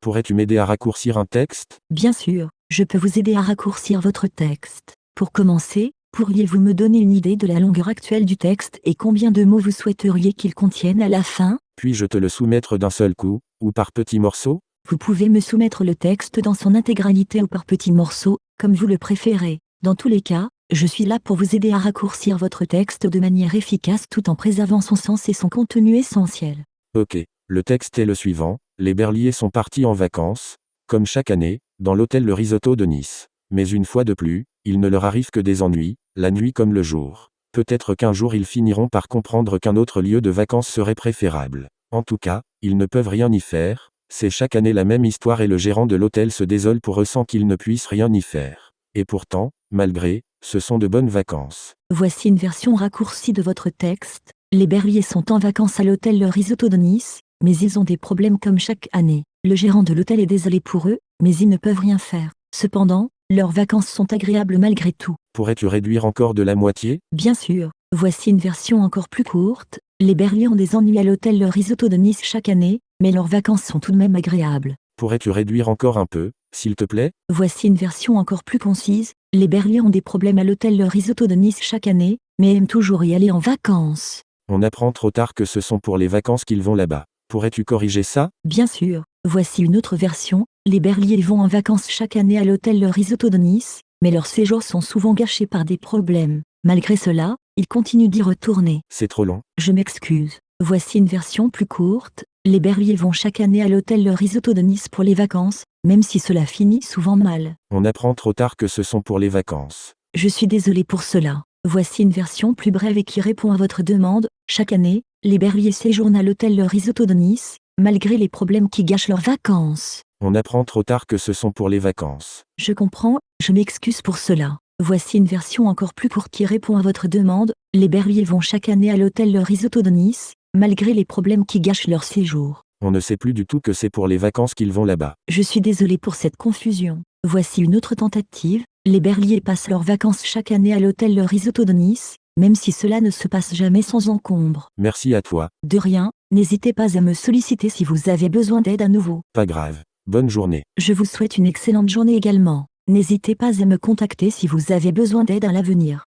Pourrais-tu m'aider à raccourcir un texte? Bien sûr, je peux vous aider à raccourcir votre texte. Pour commencer, pourriez-vous me donner une idée de la longueur actuelle du texte et combien de mots vous souhaiteriez qu'il contienne à la fin? Puis-je te le soumettre d'un seul coup, ou par petits morceaux? Vous pouvez me soumettre le texte dans son intégralité ou par petits morceaux, comme vous le préférez. Dans tous les cas, je suis là pour vous aider à raccourcir votre texte de manière efficace tout en préservant son sens et son contenu essentiel. Ok, le texte est le suivant. Les Berlier sont partis en vacances, comme chaque année, dans l'hôtel Le Risotto de Nice. Mais une fois de plus, il ne leur arrive que des ennuis, la nuit comme le jour. Peut-être qu'un jour ils finiront par comprendre qu'un autre lieu de vacances serait préférable. En tout cas, ils ne peuvent rien y faire. C'est chaque année la même histoire et le gérant de l'hôtel se désole pour eux sans qu'ils ne puissent rien y faire. Et pourtant, malgré, ce sont de bonnes vacances. Voici une version raccourcie de votre texte. Les Berlier sont en vacances à l'hôtel Le Risotto de Nice, mais ils ont des problèmes comme chaque année. Le gérant de l'hôtel est désolé pour eux, mais ils ne peuvent rien faire. Cependant, leurs vacances sont agréables malgré tout. Pourrais-tu réduire encore de la moitié? Bien sûr, voici une version encore plus courte. Les Berlier ont des ennuis à l'hôtel Le Risotto de Nice chaque année, mais leurs vacances sont tout de même agréables. Pourrais-tu réduire encore un peu, s'il te plaît? Voici une version encore plus concise. Les Berlier ont des problèmes à l'hôtel Le Risotto de Nice chaque année, mais aiment toujours y aller en vacances. On apprend trop tard que ce sont pour les vacances qu'ils vont là-bas. Pourrais-tu corriger ça? Bien sûr, voici une autre version. Les Berlier vont en vacances chaque année à l'hôtel Le Risotto de Nice, mais leurs séjours sont souvent gâchés par des problèmes. Malgré cela, ils continuent d'y retourner. C'est trop long. Je m'excuse. Voici une version plus courte. Les Berlier vont chaque année à l'hôtel Le Risotto de Nice pour les vacances, même si cela finit souvent mal. On apprend trop tard que ce sont pour les vacances. Je suis désolé pour cela. Voici une version plus brève et qui répond à votre demande. Chaque année, les Berlier séjournent à l'hôtel Le Risotto de Nice, malgré les problèmes qui gâchent leurs vacances. On apprend trop tard que ce sont pour les vacances. Je comprends, je m'excuse pour cela. Voici une version encore plus courte qui répond à votre demande. Les Berlier vont chaque année à l'hôtel Le Risotto de Nice, malgré les problèmes qui gâchent leur séjour. On ne sait plus du tout que c'est pour les vacances qu'ils vont là-bas. Je suis désolé pour cette confusion. Voici une autre tentative. Les Berlier passent leurs vacances chaque année à l'hôtel Le Risotto de Nice, même si cela ne se passe jamais sans encombre. Merci à toi. De rien, n'hésitez pas à me solliciter si vous avez besoin d'aide à nouveau. Pas grave. Bonne journée. Je vous souhaite une excellente journée également. N'hésitez pas à me contacter si vous avez besoin d'aide à l'avenir.